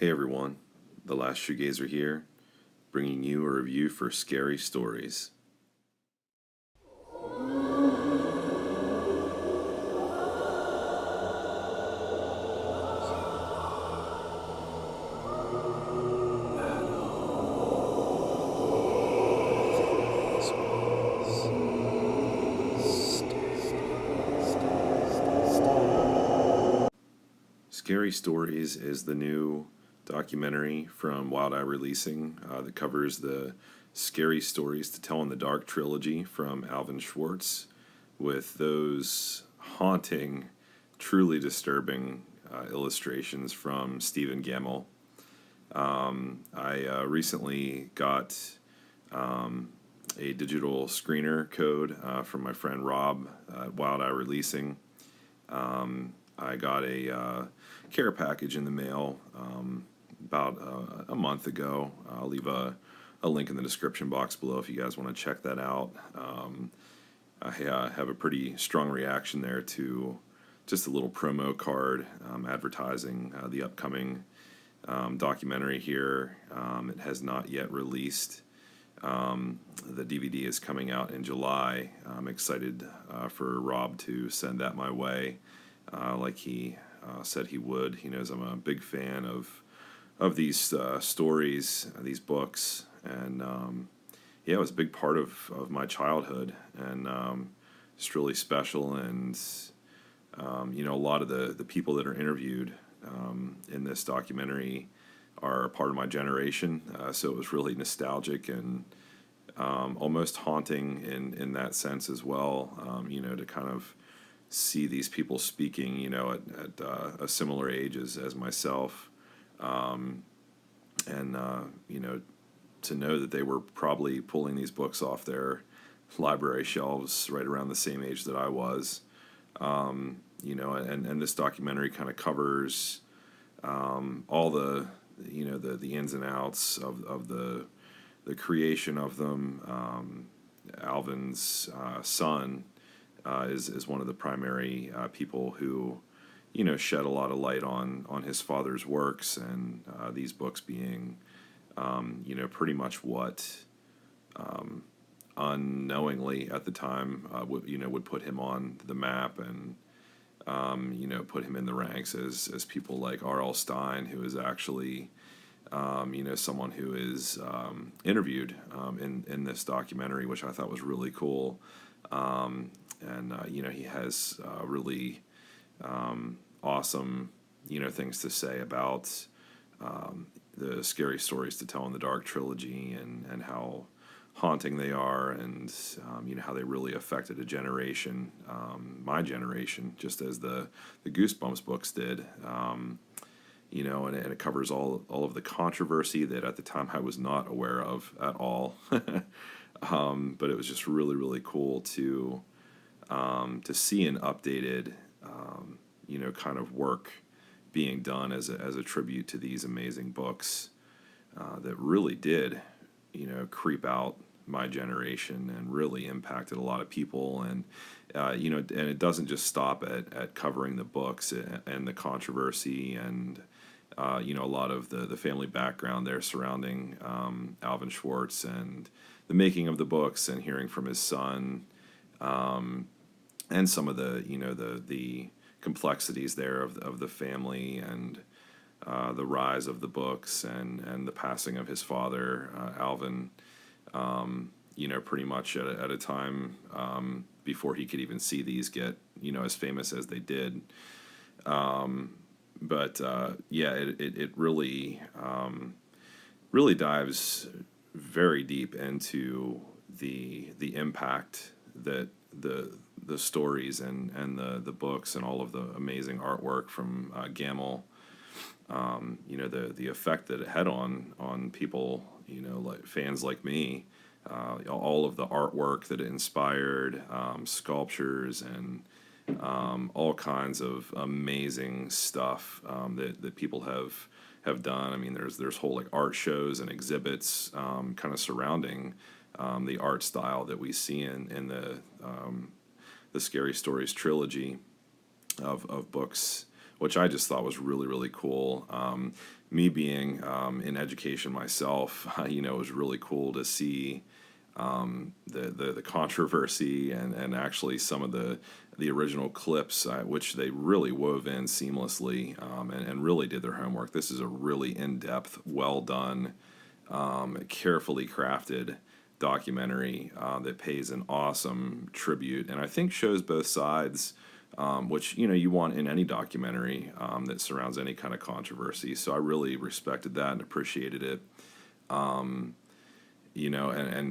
Hey everyone, the last Shoegazer here, bringing you a review for Scary Stories. Scary Stories is the new documentary from Wild Eye Releasing that covers the Scary Stories to Tell in the Dark trilogy from Alvin Schwartz, with those haunting, truly disturbing illustrations from Stephen Gammell. I recently got a digital screener code from my friend Rob at Wild Eye Releasing. I got a care package in the mail about a month ago. I'll leave a link in the description box below if you guys want to check that out. I have a pretty strong reaction there to just a little promo card advertising the upcoming documentary here. It has not yet released. The DVD is coming out in July. I'm excited for Rob to send that my way, like he said he would. He knows I'm a big fan of these stories, these books, and yeah, it was a big part of my childhood, and it's really special. And a lot of the people that are interviewed in this documentary are part of my generation, so it was really nostalgic and almost haunting in that sense as well. To kind of see these people speaking, at a similar age as myself, and to know that they were probably pulling these books off their library shelves right around the same age that I was. And this documentary kind of covers all the ins and outs of the creation of them. Alvin's son is one of the primary people who shed a lot of light on his father's works, and these books being pretty much what unknowingly at the time would put him on the map, and put him in the ranks as people like R.L. Stine, who is actually someone who is interviewed in this documentary, which I thought was really cool. He has really awesome things to say about the Scary Stories to Tell in the Dark trilogy, and how haunting they are, and how they really affected a generation, my generation, just as the Goosebumps books did. And it covers all of the controversy that at the time I was not aware of at all. But it was just really, really cool to see an updated kind of work being done as a tribute to these amazing books that really did creep out my generation and really impacted a lot of people. And and it doesn't just stop at covering the books and the controversy, and a lot of the family background there surrounding Alvin Schwartz and the making of the books, and hearing from his son, and some of the complexities there of the family, and the rise of the books, and the passing of his father, Alvin, pretty much at a time before he could even see these get as famous as they did. It really dives very deep into the impact that the stories and the books and all of the amazing artwork from Gamble, the effect that it had on people, like fans like me, all of the artwork that it inspired, sculptures, and all kinds of amazing stuff that people have done. I mean, there's whole like art shows and exhibits kind of surrounding the art style that we see in the Scary Stories trilogy of books, which I just thought was really, really cool. Me being in education myself, it was really cool to see the controversy and actually some of the original clips, which they really wove in seamlessly, and really did their homework. This is a really in-depth, well done, carefully crafted documentary that pays an awesome tribute, and I think shows both sides, which you want in any documentary that surrounds any kind of controversy. So I really respected that and appreciated it. And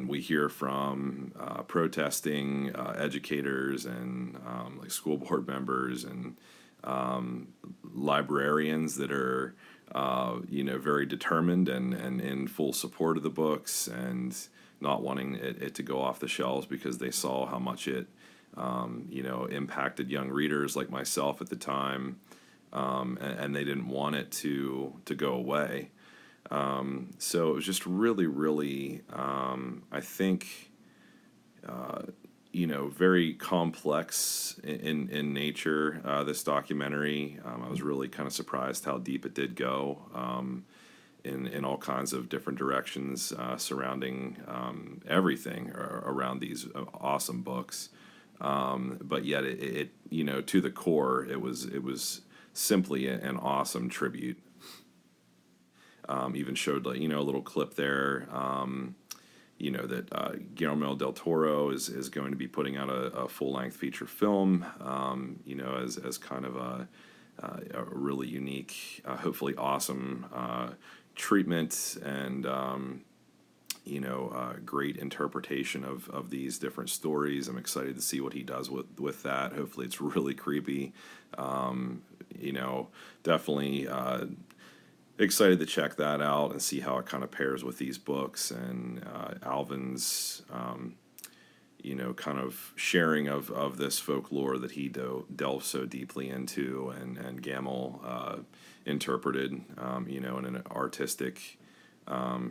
we hear from protesting educators and like school board members and librarians that are very determined and in full support of the books and not wanting it to go off the shelves because they saw how much it impacted young readers like myself at the time, and they didn't want it to go away. So it was just really, really, I think, very complex in nature, this documentary. I was really kind of surprised how deep it did go, in all kinds of different directions, surrounding everything around these awesome books. But yet it to the core, it was simply an awesome tribute. Even showed a little clip there, that Guillermo del Toro is going to be putting out a full-length feature film, as kind of a really unique, hopefully awesome treatment and great interpretation of these different stories. I'm excited to see what he does with that. Hopefully it's really creepy. Definitely excited to check that out and see how it kind of pairs with these books and Alvin's kind of sharing of this folklore that he delved so deeply into and Gamel interpreted in an artistic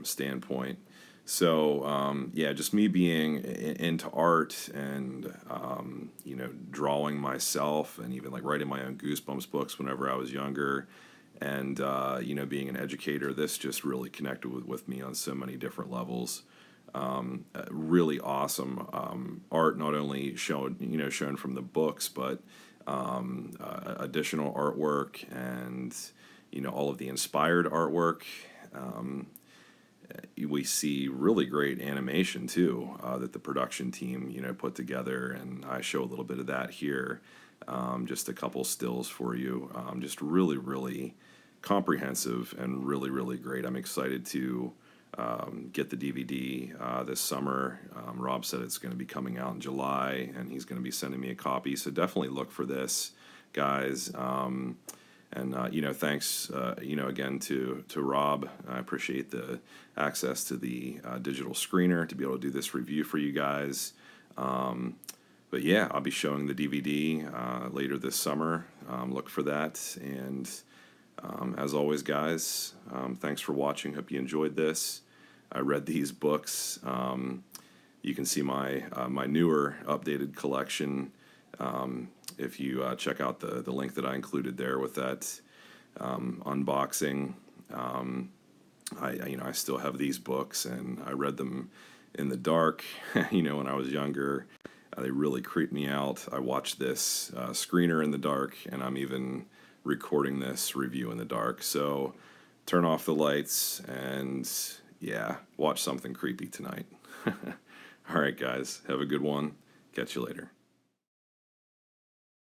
standpoint. So just me being into art and drawing myself and even like writing my own Goosebumps books whenever I was younger. And, being an educator, this just really connected with me on so many different levels. Really awesome art, not only shown from the books, but additional artwork and, all of the inspired artwork. We see really great animation, too, that the production team, put together, and I show a little bit of that here. Just a couple stills for you. Just really, really comprehensive and really, really great. I'm excited to get the DVD this summer. Rob said it's going to be coming out in July, and he's going to be sending me a copy. So definitely look for this, guys. Thanks, again to Rob. I appreciate the access to the digital screener to be able to do this review for you guys. But yeah, I'll be showing the DVD later this summer. Look for that. And as always, guys, thanks for watching. Hope you enjoyed this. I read these books. You can see my newer updated collection if you check out the link that I included there with that unboxing. I still have these books, and I read them in the dark, when I was younger. They really creeped me out. I watched this screener in the dark, and I'm even recording this review in the dark. So turn off the lights and, watch something creepy tonight. All right, guys. Have a good one. Catch you later.